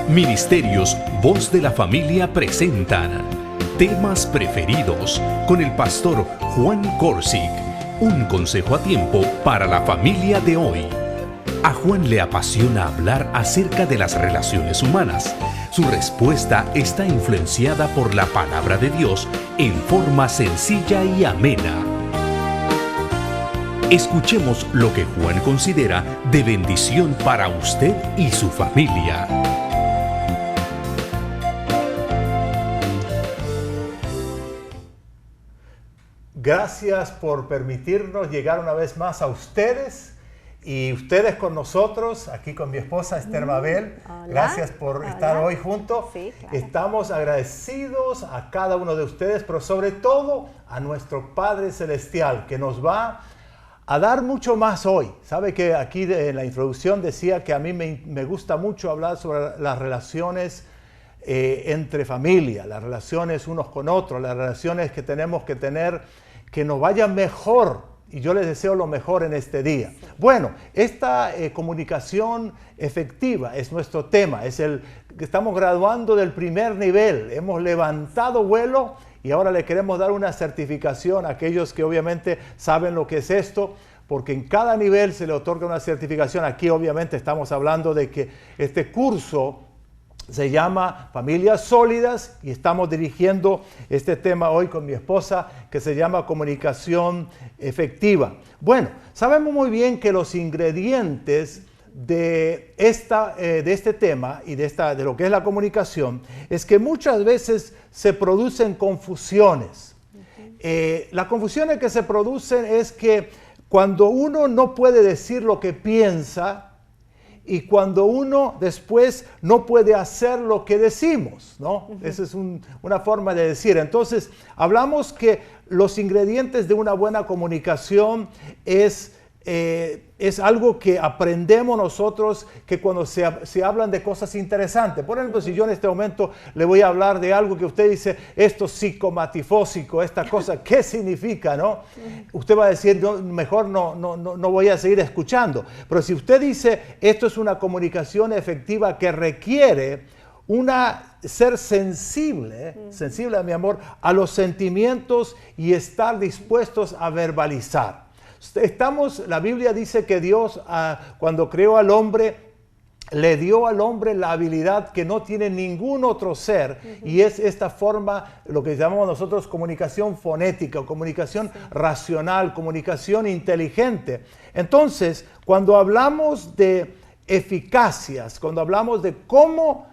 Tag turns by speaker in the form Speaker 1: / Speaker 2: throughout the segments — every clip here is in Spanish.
Speaker 1: Ministerios Voz de la Familia presentan Temas Preferidos con el pastor Juan Corsic. Un consejo a tiempo para la familia de hoy. A Juan le apasiona hablar acerca de las relaciones humanas. Su respuesta está influenciada por la palabra de Dios en forma sencilla y amena. Escuchemos lo que Juan considera de bendición para usted y su familia.
Speaker 2: Gracias por permitirnos llegar una vez más a ustedes y ustedes con nosotros, aquí con mi esposa Esther Mabel.
Speaker 3: Hola.
Speaker 2: Gracias por estar hoy juntos.
Speaker 3: Sí, claro.
Speaker 2: Estamos agradecidos a cada uno de ustedes, pero sobre todo a nuestro Padre Celestial, que nos va a dar mucho más hoy. Sabe que aquí en la introducción decía que a mí me gusta mucho hablar sobre las relaciones entre familia, las relaciones unos con otros, las relaciones que tenemos que tener, que nos vaya mejor, y yo les deseo lo mejor en este día. Sí. Bueno, esta comunicación efectiva es nuestro tema, estamos graduando del primer nivel, hemos levantado vuelo y ahora le queremos dar una certificación a aquellos que obviamente saben lo que es esto, porque en cada nivel se le otorga una certificación. Aquí obviamente estamos hablando de que este curso se llama Familias Sólidas y estamos dirigiendo este tema hoy con mi esposa, que se llama Comunicación Efectiva. Bueno, sabemos muy bien que los ingredientes de este tema y de lo que es la comunicación es que muchas veces se producen confusiones. Las confusiones que se producen es que cuando uno no puede decir lo que piensa, y cuando uno después no puede hacer lo que decimos, ¿no? Esa es una forma de decir. Entonces, hablamos que los ingredientes de una buena comunicación es algo que aprendemos nosotros, que cuando se hablan de cosas interesantes. Por ejemplo, si yo en este momento le voy a hablar de algo que usted dice, esto psicomatifósico, esta cosa, ¿qué significa, no? Usted va a decir, mejor no voy a seguir escuchando. Pero si usted dice, esto es una comunicación efectiva que requiere ser sensible, sensible, mi amor, a los sentimientos y estar dispuestos a verbalizar. La Biblia dice que Dios, cuando creó al hombre, le dio al hombre la habilidad que no tiene ningún otro ser, y es esta forma, lo que llamamos nosotros comunicación fonética, o comunicación racional, comunicación inteligente. Entonces, cuando hablamos de eficacias, cuando hablamos de cómo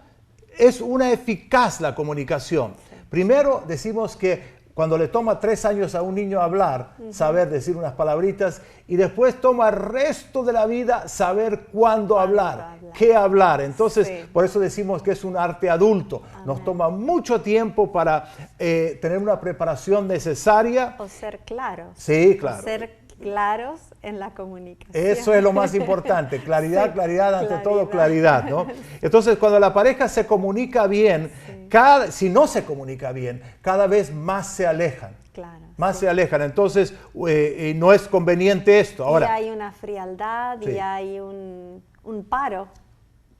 Speaker 2: es una eficaz la comunicación, primero decimos que cuando le toma 3 años a un niño hablar, saber decir unas palabritas, y después toma el resto de la vida saber cuándo hablar, qué hablar. Entonces, por eso decimos que es un arte adulto. Nos toma mucho tiempo para tener una preparación necesaria.
Speaker 3: O ser claros.
Speaker 2: Sí, claro.
Speaker 3: O ser claros en la comunicación.
Speaker 2: Eso es lo más importante, claridad, claridad, ante todo claridad, ¿no? Entonces, cuando la pareja se comunica bien, si no se comunica bien, cada vez más se alejan.
Speaker 3: Claro,
Speaker 2: más se alejan. Entonces, no es conveniente esto. Ahora,
Speaker 3: y hay una frialdad y hay un paro.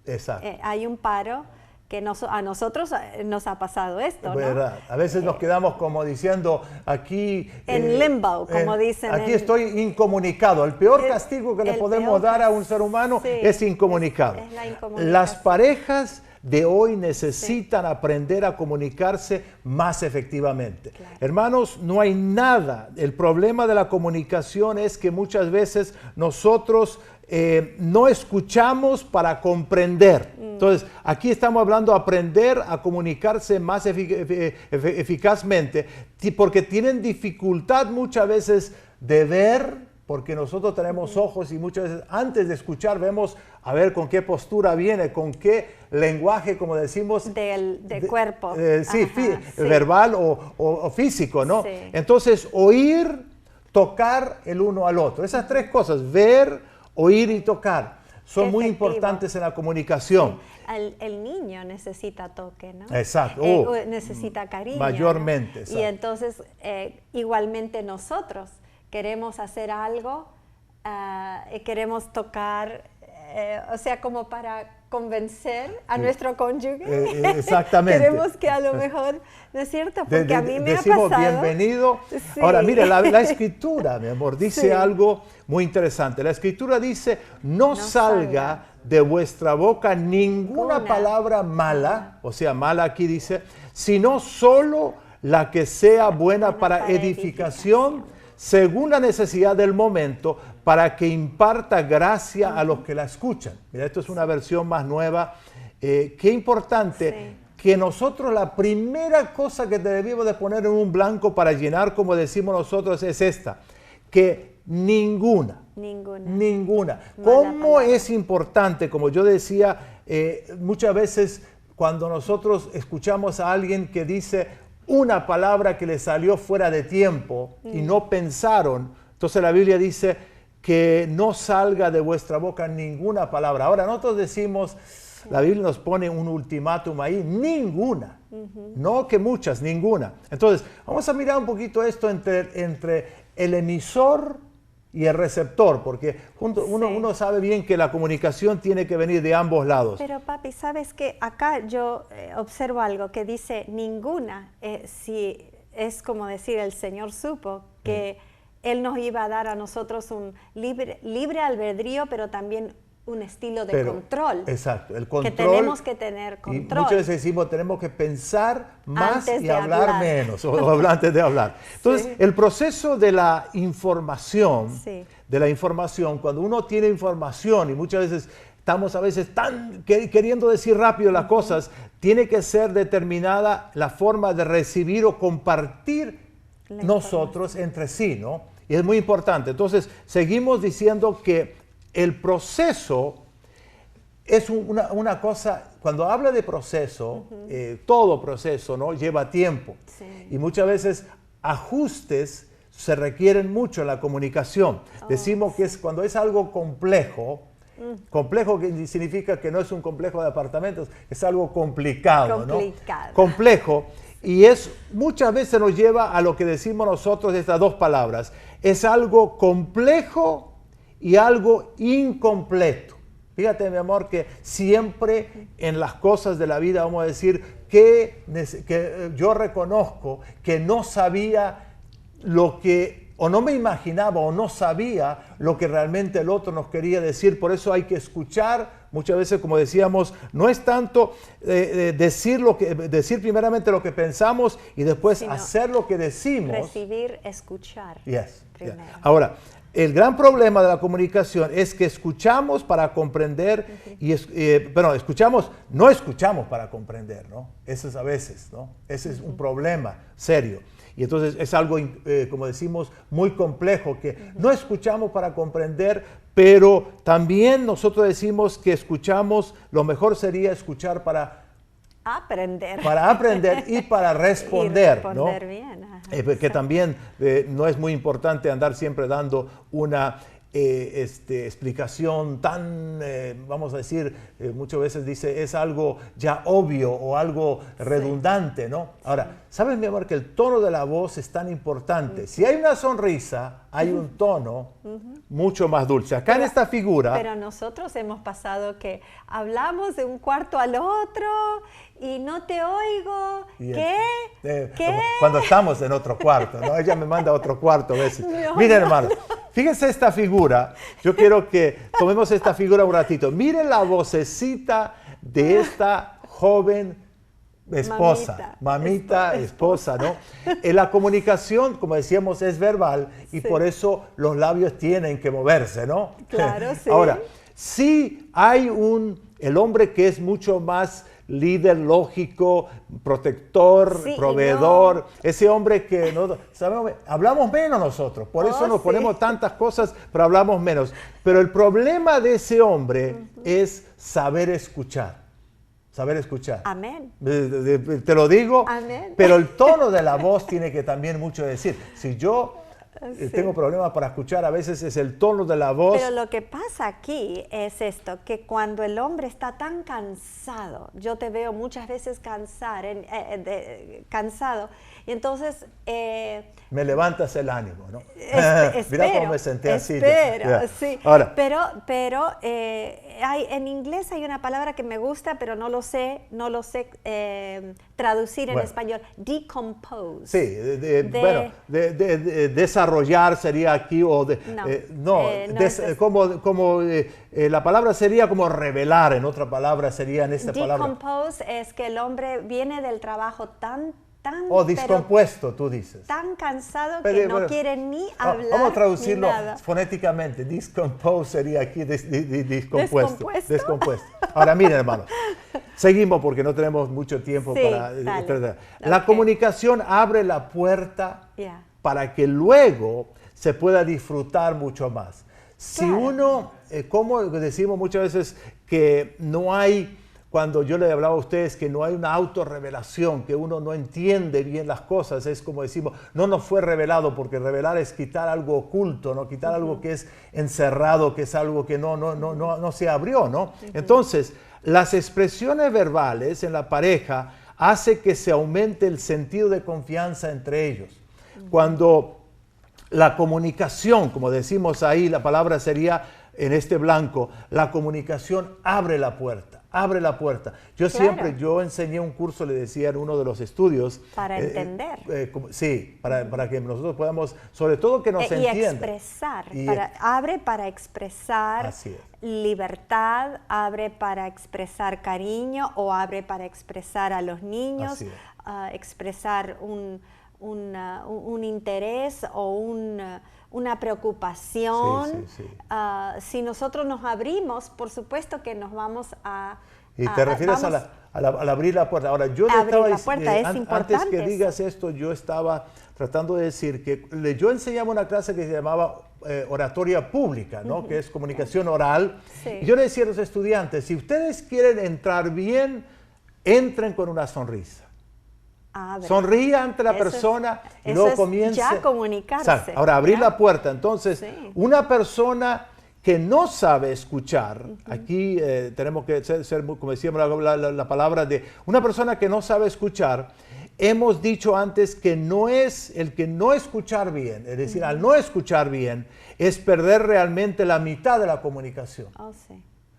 Speaker 2: Exacto.
Speaker 3: Hay un paro que a nosotros nos ha pasado esto, ¿no?
Speaker 2: ¿Verdad? A veces nos quedamos como diciendo aquí...
Speaker 3: En limbo, como dicen.
Speaker 2: Aquí estoy incomunicado. El peor castigo que le podemos dar a un ser humano es incomunicado.
Speaker 3: Es la incomunicación.
Speaker 2: Las parejas de hoy necesitan aprender a comunicarse más efectivamente. Claro. Hermanos, no hay nada. El problema de la comunicación es que muchas veces nosotros no escuchamos para comprender. Entonces, aquí estamos hablando de aprender a comunicarse más eficazmente, porque tienen dificultad muchas veces de ver, porque nosotros tenemos ojos y muchas veces antes de escuchar vemos a ver con qué postura viene, con qué lenguaje, como decimos,
Speaker 3: de cuerpo.
Speaker 2: Sí, verbal o físico, ¿no?
Speaker 3: Sí.
Speaker 2: Entonces, oír, tocar el uno al otro. Esas 3 cosas, ver, oír y tocar, son muy importantes en la comunicación.
Speaker 3: Sí. El niño necesita toque, ¿no?
Speaker 2: Exacto.
Speaker 3: Necesita cariño.
Speaker 2: Mayormente.
Speaker 3: ¿No? Y entonces, igualmente nosotros queremos hacer algo, queremos tocar, o sea, como para convencer a nuestro cónyuge.
Speaker 2: Exactamente.
Speaker 3: Queremos que a lo mejor, ¿no es cierto? Porque a mí me ha
Speaker 2: decimos
Speaker 3: pasado.
Speaker 2: bienvenido.
Speaker 3: Sí.
Speaker 2: Ahora, mire, la Escritura, mi amor, dice
Speaker 3: Sí.
Speaker 2: algo muy interesante. La Escritura dice, no salga de vuestra boca ninguna palabra mala, o sea, mala aquí dice, sino solo la que sea buena para edificación, según la necesidad del momento, para que imparta gracia a los que la escuchan. Mira, esto es una versión más nueva. Qué importante que nosotros la primera cosa que debemos de poner en un blanco para llenar, como decimos nosotros, es esta, que ninguna. ¿Cómo es importante? Como yo decía, muchas veces cuando nosotros escuchamos a alguien que dice una palabra que le salió fuera de tiempo y no pensaron, entonces la Biblia dice que no salga de vuestra boca ninguna palabra. Ahora nosotros decimos, la Biblia nos pone un ultimátum ahí, ninguna, no que muchas, ninguna. Entonces vamos a mirar un poquito esto entre el emisor y el receptor, porque uno sabe bien que la comunicación tiene que venir de ambos lados.
Speaker 3: Pero papi, ¿sabes qué? Acá yo observo algo que dice ninguna, si es como decir el Señor supo que Él nos iba a dar a nosotros un libre albedrío, pero también un estilo de control.
Speaker 2: Exacto, el control.
Speaker 3: Que tenemos que tener control.
Speaker 2: Y muchas veces decimos, tenemos que pensar más
Speaker 3: antes
Speaker 2: y
Speaker 3: de
Speaker 2: hablar menos, o hablar antes de hablar. Entonces, el proceso de la información, cuando uno tiene información, y muchas veces estamos a veces tan queriendo decir rápido las cosas, tiene que ser determinada la forma de recibir o compartir nosotros entre sí, ¿no? Y es muy importante. Entonces, seguimos diciendo que el proceso es una cosa, cuando habla de proceso, todo proceso, ¿no?, lleva tiempo. Y muchas veces ajustes se requieren mucho en la comunicación. Decimos que es cuando es algo complejo, complejo que significa que no es un complejo de apartamentos, es algo complicado, ¿no? Complejo. Y muchas veces nos lleva a lo que decimos nosotros, estas dos palabras. Es algo complejo y algo incompleto. Fíjate, mi amor, que siempre en las cosas de la vida vamos a decir que yo reconozco que no sabía lo que, o no me imaginaba, o no sabía lo que realmente el otro nos quería decir. Por eso hay que escuchar. Muchas veces, como decíamos, no es tanto decir primeramente lo que pensamos y después hacer lo que decimos.
Speaker 3: Recibir, escuchar. Primero.
Speaker 2: Ahora, el gran problema de la comunicación es que escuchamos para comprender, no escuchamos para comprender, ¿no? Eso es a veces, ¿no? Ese es un problema serio. Y entonces es algo, como decimos, muy complejo, que no escuchamos para comprender, pero también nosotros decimos que escuchamos, lo mejor sería escuchar para aprender y para responder, ¿no?
Speaker 3: Bien.
Speaker 2: Que también no es muy importante andar siempre dando una explicación tan, vamos a decir, muchas veces dice, es algo ya obvio o algo redundante, ¿no? Ahora, ¿sabes, mi amor, que el tono de la voz es tan importante? Si hay una sonrisa, hay un tono mucho más dulce. Acá en esta figura...
Speaker 3: Pero nosotros hemos pasado que hablamos de un cuarto al otro y no te oigo. ¿Qué?
Speaker 2: Cuando estamos en otro cuarto, ¿no? Ella me manda a otro cuarto a veces. Miren, hermano, fíjense esta figura. Yo quiero que tomemos esta figura un ratito. Miren la vocecita de esta joven esposa, mamita, esposa, ¿no? La comunicación, como decíamos, es verbal y por eso los labios tienen que moverse, ¿no?
Speaker 3: Claro, sí.
Speaker 2: Ahora, sí hay el hombre que es mucho más líder lógico, protector, proveedor, ese hombre que no sabemos, hablamos menos nosotros, por eso nos ponemos tantas cosas, pero hablamos menos. Pero el problema de ese hombre es saber escuchar. Saber escuchar.
Speaker 3: Amén.
Speaker 2: Te lo digo.
Speaker 3: Amén.
Speaker 2: Pero el tono de la voz tiene que también mucho decir. Si yo tengo problemas para escuchar, a veces es el tono de la voz.
Speaker 3: Pero lo que pasa aquí es esto, que cuando el hombre está tan cansado, yo te veo muchas veces cansado, y entonces...
Speaker 2: me levantas el ánimo, ¿no?
Speaker 3: Mira
Speaker 2: cómo me senté así.
Speaker 3: Sí.
Speaker 2: Ahora,
Speaker 3: pero en inglés hay una palabra que me gusta, pero no lo sé traducir en español. Decompose.
Speaker 2: Sí, bueno, desarrollar sería aquí, o la palabra sería como revelar, en otra palabra sería en esta palabra.
Speaker 3: Decompose es que el hombre viene del trabajo tan
Speaker 2: discompuesto, tú dices.
Speaker 3: Tan cansado que no quiere ni hablar.
Speaker 2: Vamos a traducirlo
Speaker 3: ni nada.
Speaker 2: fonéticamente. Discompose sería aquí descompuesto. Ahora miren, hermanos, seguimos porque no tenemos mucho tiempo para... La comunicación abre la puerta para que luego se pueda disfrutar mucho más. Si uno, como decimos muchas veces que no hay... Cuando yo le hablaba a ustedes que no hay una autorrevelación, que uno no entiende bien las cosas, es como decimos, no nos fue revelado, porque revelar es quitar algo oculto, ¿no? Quitar algo que es encerrado, que es algo que no se abrió, ¿no? Entonces, las expresiones verbales en la pareja hace que se aumente el sentido de confianza entre ellos. Cuando la comunicación, como decimos ahí, la palabra sería en este blanco, la comunicación abre la puerta. Abre la puerta. Yo enseñé un curso, le decía en uno de los estudios.
Speaker 3: Para entender.
Speaker 2: Para que nosotros podamos, sobre todo que nos entiendan.
Speaker 3: Y expresar. Abre para expresar libertad, abre para expresar cariño, o abre para expresar a los niños, expresar un interés o una preocupación. Si nosotros nos abrimos, por supuesto que nos vamos a...
Speaker 2: Y te refieres al abrir la puerta. Ahora, yo antes que digas esto, yo estaba tratando de decir que yo enseñaba una clase que se llamaba oratoria pública, ¿no? Que es comunicación oral. Y yo le decía a los estudiantes, si ustedes quieren entrar bien, entren con una sonrisa. Sonríe ante la persona y luego comience
Speaker 3: ya comunicarse.
Speaker 2: Ahora, abrir la puerta. Entonces, una persona que no sabe escuchar, aquí tenemos que ser, como decíamos la palabra de una persona que no sabe escuchar, hemos dicho antes que no es el que no escuchar bien, es decir, al no escuchar bien, es perder realmente la mitad de la comunicación.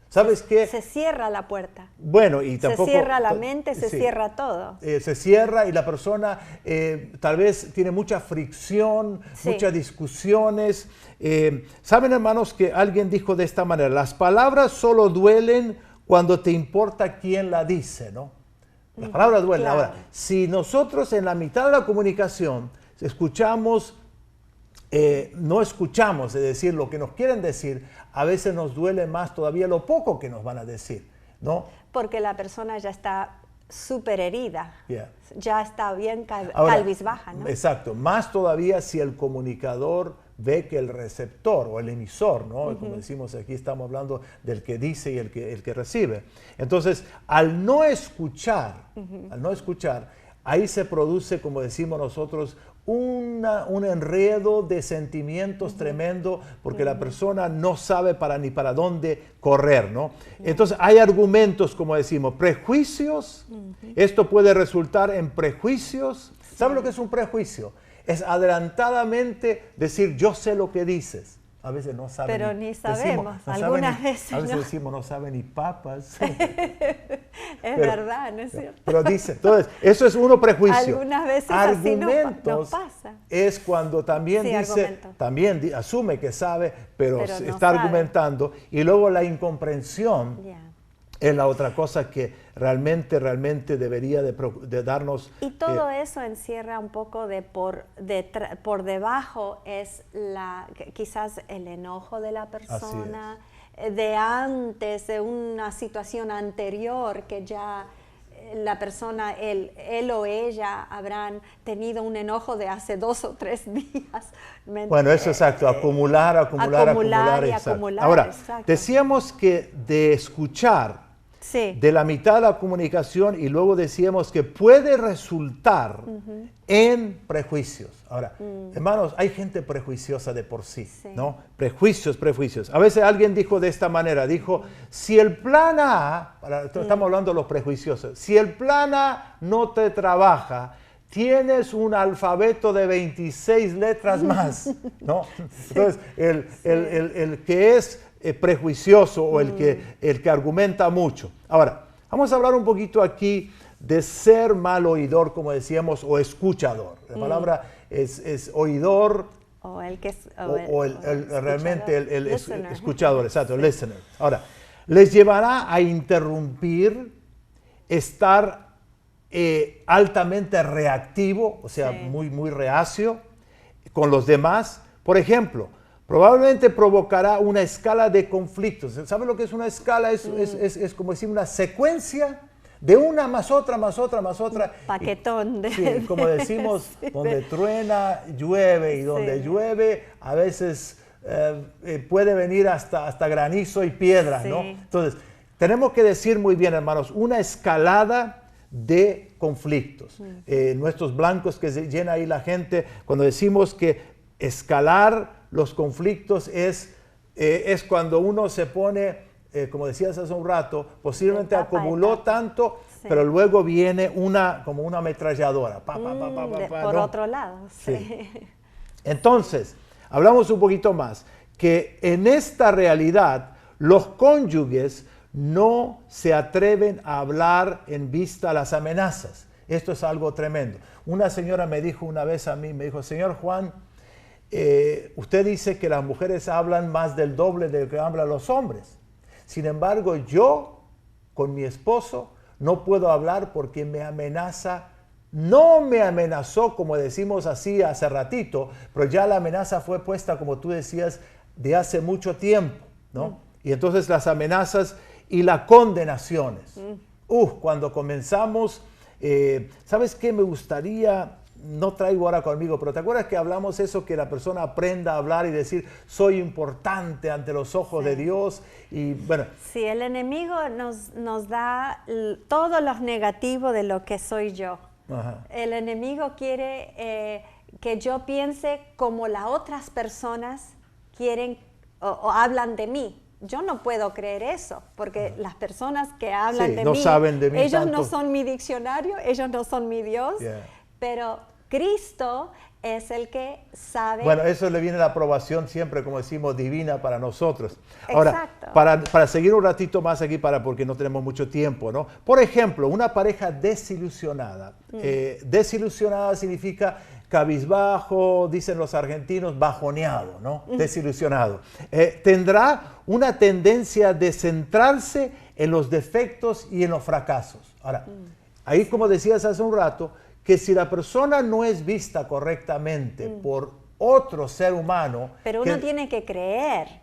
Speaker 2: ¿Sabes qué?
Speaker 3: Se cierra la puerta.
Speaker 2: Bueno, y tampoco...
Speaker 3: Se cierra la mente, se cierra todo.
Speaker 2: Se cierra y la persona tal vez tiene mucha fricción, muchas discusiones. ¿Saben, hermanos, que alguien dijo de esta manera? Las palabras solo duelen cuando te importa quién la dice, ¿no? Las palabras duelen.
Speaker 3: Claro.
Speaker 2: Ahora, si nosotros en la mitad de la comunicación escuchamos... no escuchamos, es decir, lo que nos quieren decir, a veces nos duele más todavía lo poco que nos van a decir, ¿no?
Speaker 3: Porque la persona ya está súper herida, ya está bien calvisbaja, ¿no?
Speaker 2: Exacto, más todavía si el comunicador ve que el receptor o el emisor, ¿no? Como decimos aquí, estamos hablando del que dice y el que recibe. Entonces, al no escuchar, ahí se produce, como decimos nosotros, un enredo de sentimientos tremendo, porque la persona no sabe ni para dónde correr, ¿no? Entonces hay argumentos, como decimos, prejuicios. Esto puede resultar en prejuicios. ¿Sabe lo que es un prejuicio? Es adelantadamente decir, yo sé lo que dices. A veces no saben.
Speaker 3: Pero ni sabemos, algunas veces
Speaker 2: a veces decimos, no saben ni papas.
Speaker 3: Es verdad, ¿no es cierto?
Speaker 2: Pero dice, entonces, eso es uno prejuicio.
Speaker 3: Algunas veces
Speaker 2: argumentos
Speaker 3: así no pasa.
Speaker 2: Es cuando también dice, asume que sabe, pero no está sabe. Argumentando. Y luego la incomprensión es la otra cosa que realmente debería de darnos.
Speaker 3: Y todo eso encierra un poco de por debajo es quizás el enojo de la persona, de antes, de una situación anterior que ya la persona, él o ella habrán tenido un enojo de hace 2 o 3 días.
Speaker 2: Bueno, eso es exacto, acumular.
Speaker 3: Y
Speaker 2: exacto.
Speaker 3: acumular.
Speaker 2: Ahora,
Speaker 3: exacto.
Speaker 2: decíamos que de escuchar
Speaker 3: Sí.
Speaker 2: de la mitad de la comunicación y luego decíamos que puede resultar en prejuicios. Ahora, hermanos, hay gente prejuiciosa de por sí, ¿no? Prejuicios. A veces alguien dijo de esta manera, dijo, si el plan A, estamos hablando de los prejuiciosos, si el plan A no te trabaja, tienes un alfabeto de 26 letras más, ¿no? Entonces, el que es prejuicioso o el que argumenta mucho. Ahora, vamos a hablar un poquito aquí de ser mal oidor, como decíamos, o escuchador. La palabra es oidor
Speaker 3: o el que es,
Speaker 2: realmente el
Speaker 3: listener.
Speaker 2: escuchador, exacto, listener. Ahora, les llevará a interrumpir, estar altamente reactivo, o sea, muy reacio con los demás. Por ejemplo, probablemente provocará una escala de conflictos. ¿Sabe lo que es una escala? Es como decir una secuencia de una más otra, más otra, más otra.
Speaker 3: Paquetón.
Speaker 2: Sí, como decimos, donde truena, llueve, y donde llueve a veces puede venir hasta granizo y piedras, ¿no? Entonces, tenemos que decir muy bien, hermanos, una escalada de conflictos. Nuestros blancos que se llena ahí la gente, cuando decimos que escalar los conflictos es cuando uno se pone, como decías hace un rato, posiblemente acumuló tanto, pero luego viene como una ametralladora.
Speaker 3: Por otro lado. Sí.
Speaker 2: Entonces, hablamos un poquito más, que en esta realidad los cónyuges no se atreven a hablar en vista a las amenazas. Esto es algo tremendo. Una señora me dijo una vez a mí, me dijo, señor Juan, usted dice que las mujeres hablan más del doble de lo que hablan los hombres. Sin embargo, yo con mi esposo no puedo hablar porque me amenaza. No me amenazó, como decimos así hace ratito, pero ya la amenaza fue puesta, como tú decías, de hace mucho tiempo, ¿no? Y entonces las amenazas y las condenaciones. Cuando comenzamos, ¿sabes qué? Me gustaría, no traigo ahora conmigo, pero ¿te acuerdas que hablamos eso, que la persona aprenda a hablar y decir, soy importante ante los ojos de Dios? Y bueno.
Speaker 3: Sí, el enemigo nos da todo lo negativo de lo que soy yo. Ajá. El enemigo quiere que yo piense como las otras personas quieren o hablan de mí. Yo no puedo creer eso, porque las personas que hablan
Speaker 2: no saben de mí
Speaker 3: ellos
Speaker 2: tanto.
Speaker 3: no son mi diccionario, ellos no son mi Dios, pero Cristo es el que sabe.
Speaker 2: Bueno, eso le viene la aprobación siempre, como decimos, divina para nosotros. Ahora, para seguir un ratito más aquí, porque no tenemos mucho tiempo, ¿no? Por ejemplo, una pareja desilusionada. Desilusionada significa cabizbajo, dicen los argentinos, bajoneado, ¿no? Desilusionado. Tendrá una tendencia de centrarse en los defectos y en los fracasos. Ahora, ahí como decías hace un rato, que si la persona no es vista correctamente por otro ser humano...
Speaker 3: Pero uno tiene que creer,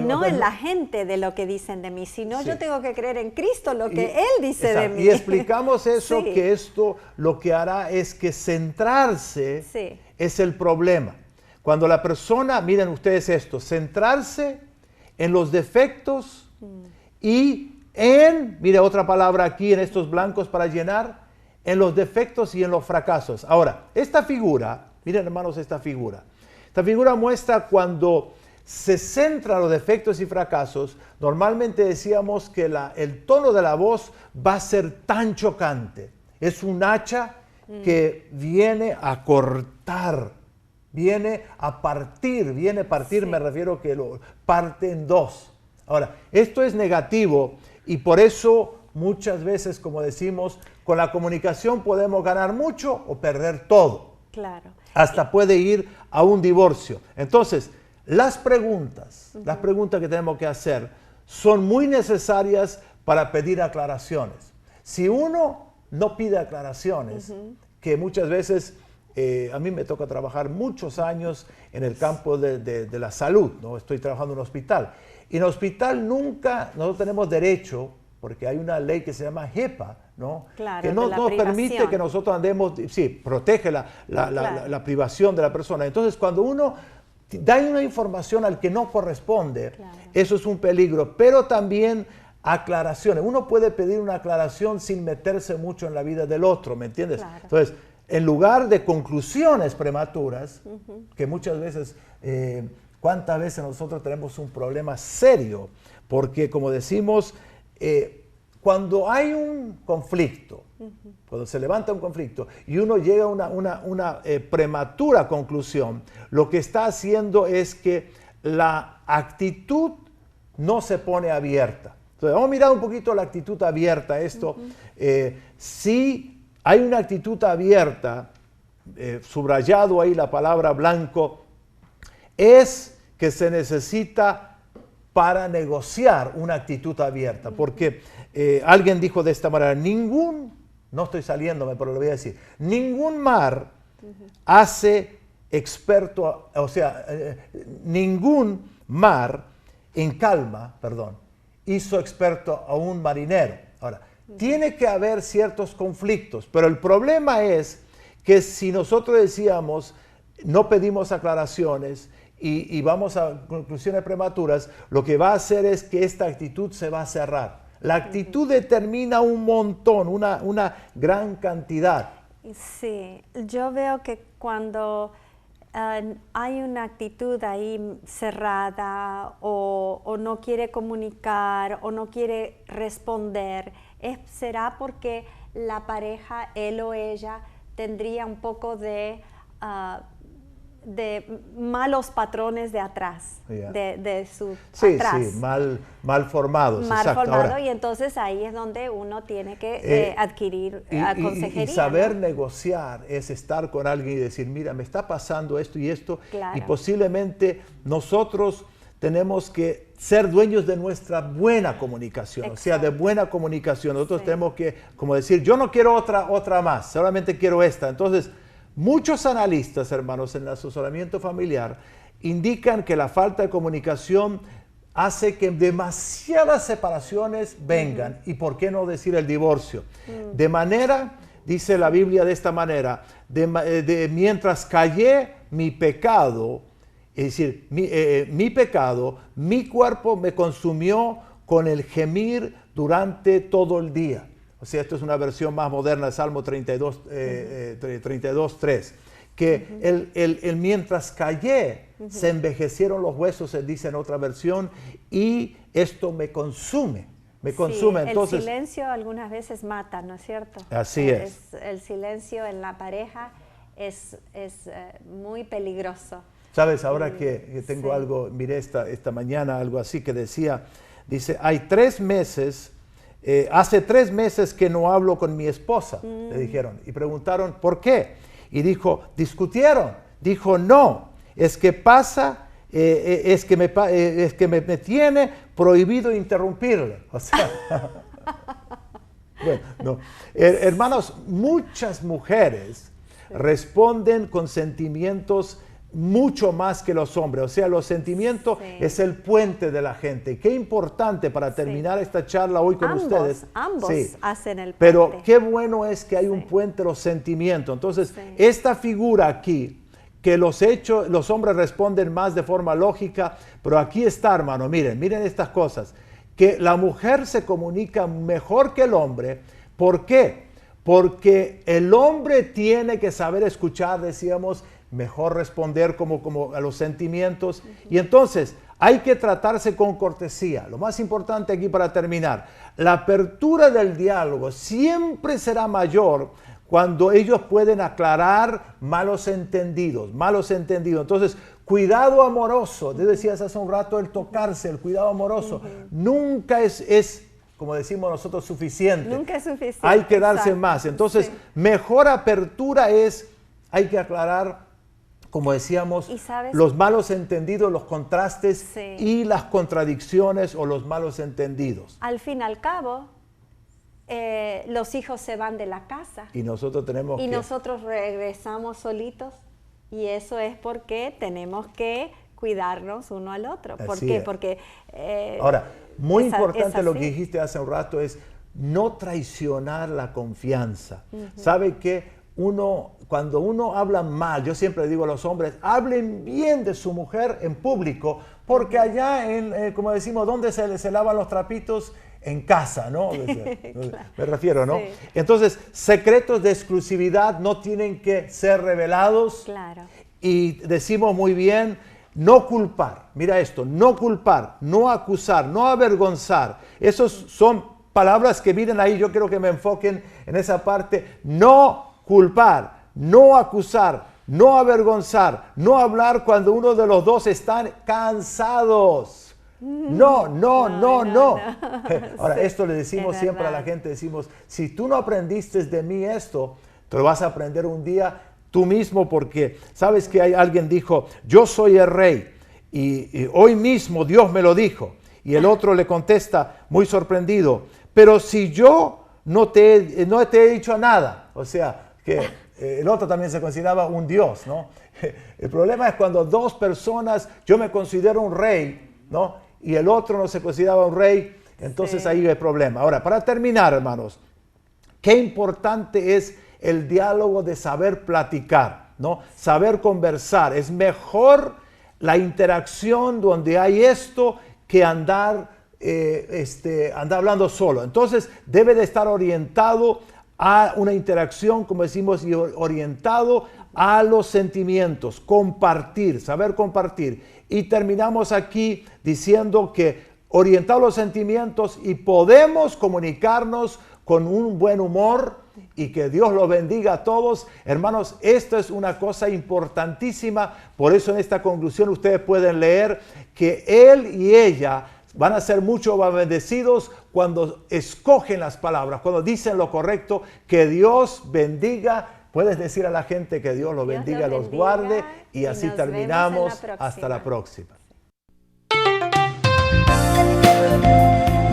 Speaker 3: no en la gente de lo que dicen de mí, sino yo tengo que creer en Cristo, lo que Él dice de mí.
Speaker 2: Y explicamos eso, que esto lo que hará es que centrarse es el problema. Cuando la persona, miren ustedes esto, centrarse en los defectos y mire otra palabra aquí en estos blancos para llenar, en los defectos y en los fracasos. Ahora, esta figura, miren hermanos esta figura muestra cuando se centra en los defectos y fracasos. Normalmente decíamos que el tono de la voz va a ser tan chocante. Es un hacha que viene a cortar, viene a partir, me refiero que lo parte en dos. Ahora, esto es negativo y por eso muchas veces, como decimos, con la comunicación podemos ganar mucho o perder todo.
Speaker 3: Claro.
Speaker 2: Hasta puede ir a un divorcio. Entonces, las preguntas que tenemos que hacer son muy necesarias para pedir aclaraciones. Si uno no pide aclaraciones, que muchas veces, a mí me toca trabajar muchos años en el campo de la salud, ¿no? Estoy trabajando en un hospital. Y en el hospital nosotros tenemos derecho, porque hay una ley que se llama HIPAA, ¿no?
Speaker 3: Claro,
Speaker 2: que no nos permite que nosotros andemos, protege la privación de la persona. Entonces, cuando uno da una información al que no corresponde, eso es un peligro. Pero también aclaraciones. Uno puede pedir una aclaración sin meterse mucho en la vida del otro, ¿me entiendes?
Speaker 3: Claro.
Speaker 2: Entonces, en lugar de conclusiones prematuras, que muchas veces, ¿cuántas veces nosotros tenemos un problema serio? Porque, como decimos, cuando hay un conflicto, cuando se levanta un conflicto y uno llega a una prematura conclusión, lo que está haciendo es que la actitud no se pone abierta. Entonces, vamos a mirar un poquito la actitud abierta a esto. Si hay una actitud abierta, subrayado ahí la palabra blanco, es que se necesita para negociar una actitud abierta. Porque alguien dijo de esta manera, no estoy saliéndome, pero lo voy a decir, ningún mar hace experto, o sea, ningún mar en calma, hizo experto a un marinero. Ahora, tiene que haber ciertos conflictos, pero el problema es que si nosotros decíamos, no pedimos aclaraciones y vamos a conclusiones prematuras, lo que va a hacer es que esta actitud se va a cerrar. La actitud determina un montón, una gran cantidad.
Speaker 3: Sí, yo veo que cuando hay una actitud ahí cerrada o no quiere comunicar o no quiere responder, será porque la pareja, él o ella, tendría un poco de malos patrones de atrás, de su atrás.
Speaker 2: Sí, mal formados.
Speaker 3: Mal
Speaker 2: exacto.
Speaker 3: formado.
Speaker 2: Ahora,
Speaker 3: y entonces ahí es donde uno tiene que adquirir consejería.
Speaker 2: Y saber
Speaker 3: ¿no?
Speaker 2: negociar es estar con alguien y decir, mira, me está pasando esto y esto,
Speaker 3: Claro.
Speaker 2: y posiblemente nosotros tenemos que ser dueños de nuestra buena comunicación,
Speaker 3: Exacto.
Speaker 2: o sea, de buena comunicación. Nosotros
Speaker 3: Sí.
Speaker 2: tenemos que, como decir, yo no quiero otra más, solamente quiero esta. Entonces, muchos analistas, hermanos, en el asesoramiento familiar indican que la falta de comunicación hace que demasiadas separaciones vengan. Y por qué no decir el divorcio. De manera, dice la Biblia de esta manera, mientras callé mi pecado, es decir, mi pecado, mi cuerpo me consumió con el gemir durante todo el día. O sea, esto es una versión más moderna de Salmo 32:3, que el mientras callé, se envejecieron los huesos, se dice en otra versión, y esto me consume. Me consume.
Speaker 3: Sí,
Speaker 2: Entonces,
Speaker 3: el silencio algunas veces mata, ¿no es cierto?
Speaker 2: Así es.
Speaker 3: El silencio en la pareja es muy peligroso.
Speaker 2: sabes, ahora que tengo
Speaker 3: sí.
Speaker 2: algo, miré esta mañana algo así que dice, hay 3 meses, hace 3 meses que no hablo con mi esposa, le dijeron, y preguntaron, ¿por qué? Y discutieron, dijo, no, es que pasa, es que me tiene prohibido interrumpirle. O sea, bueno, no. Hermanos, muchas mujeres responden con sentimientos mucho más que los hombres. O sea, los sentimientos es el puente de la gente. Qué importante para terminar esta charla hoy con ustedes.
Speaker 3: Ambos hacen el puente.
Speaker 2: Pero qué bueno es que hay un puente, los sentimientos. Entonces, esta figura aquí, que los hombres responden más de forma lógica, pero aquí está, hermano, miren estas cosas, que la mujer se comunica mejor que el hombre. ¿Por qué? Porque el hombre tiene que saber escuchar, decíamos, mejor responder como a los sentimientos. Y entonces hay que tratarse con cortesía. Lo más importante aquí para terminar, la apertura del diálogo siempre será mayor cuando ellos pueden aclarar malos entendidos. Entonces, cuidado amoroso, te decías hace un rato, el tocarse, el cuidado amoroso, nunca es, como decimos nosotros, suficiente.
Speaker 3: Nunca es suficiente.
Speaker 2: Hay que darse más. Entonces, mejor apertura hay que aclarar, como decíamos, los malos entendidos, los contrastes y las contradicciones o los malos entendidos.
Speaker 3: Al fin y al cabo, los hijos se van de la casa.
Speaker 2: Y nosotros
Speaker 3: nosotros regresamos solitos. Y eso es porque tenemos que cuidarnos uno al otro. ¿Por qué? Porque
Speaker 2: ahora, muy importante lo que dijiste hace un rato es no traicionar la confianza. ¿Sabe qué? Cuando uno habla mal, yo siempre digo a los hombres, hablen bien de su mujer en público, porque allá, como decimos, ¿dónde se lavan los trapitos? en casa, ¿no?
Speaker 3: Claro.
Speaker 2: Me refiero, ¿no?
Speaker 3: Sí.
Speaker 2: Entonces, secretos de exclusividad no tienen que ser revelados.
Speaker 3: Claro.
Speaker 2: Y decimos muy bien, no culpar. Mira esto, no culpar, no acusar, no avergonzar. Esas son palabras que vienen ahí. Yo quiero que me enfoquen en esa parte. No culpar, no acusar, no avergonzar, no hablar cuando uno de los dos están cansados. No. Ahora,
Speaker 3: Sí,
Speaker 2: esto le decimos
Speaker 3: es
Speaker 2: siempre a la
Speaker 3: verdad.
Speaker 2: gente, decimos, si tú no aprendiste de mí esto, te lo vas a aprender un día tú mismo, porque sabes que alguien dijo, yo soy el rey, y hoy mismo Dios me lo dijo. Y el otro le contesta, muy sorprendido, pero si yo no te he dicho nada, o sea, que el otro también se consideraba un Dios, ¿no? El problema es cuando dos personas, yo me considero un rey, ¿no? Y el otro no se consideraba un rey, entonces
Speaker 3: Sí.
Speaker 2: ahí hay problema. Ahora, para terminar, hermanos, qué importante es el diálogo de saber platicar, ¿no? Saber conversar. Es mejor la interacción donde hay esto que andar hablando solo. Entonces, debe de estar orientado a una interacción, como decimos, y orientado a los sentimientos, compartir, saber compartir. Y terminamos aquí diciendo que orientado a los sentimientos y podemos comunicarnos con un buen humor, y que Dios los bendiga a todos. Hermanos, esto es una cosa importantísima. Por eso en esta conclusión ustedes pueden leer que él y ella van a ser mucho más bendecidos cuando escogen las palabras, cuando dicen lo correcto. Que Dios bendiga. Puedes decir a la gente que Dios los
Speaker 3: Dios
Speaker 2: bendiga,
Speaker 3: los
Speaker 2: los
Speaker 3: bendiga,
Speaker 2: guarde, y
Speaker 3: y
Speaker 2: así
Speaker 3: nos vemos en la
Speaker 2: terminamos.
Speaker 3: próxima.
Speaker 2: Hasta la próxima.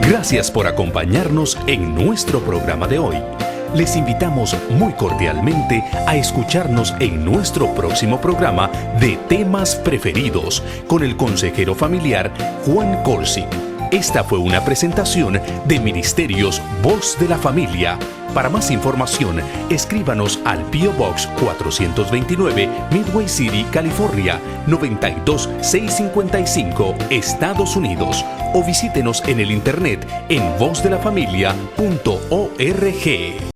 Speaker 1: Gracias por acompañarnos en nuestro programa de hoy. Les invitamos muy cordialmente a escucharnos en nuestro próximo programa de Temas Preferidos con el consejero familiar Juan Corsi. Esta fue una presentación de Ministerios Voz de la Familia. Para más información, escríbanos al P.O. Box 429, Midway City, California, 92655, Estados Unidos, o visítenos en el internet en vozdelafamilia.org.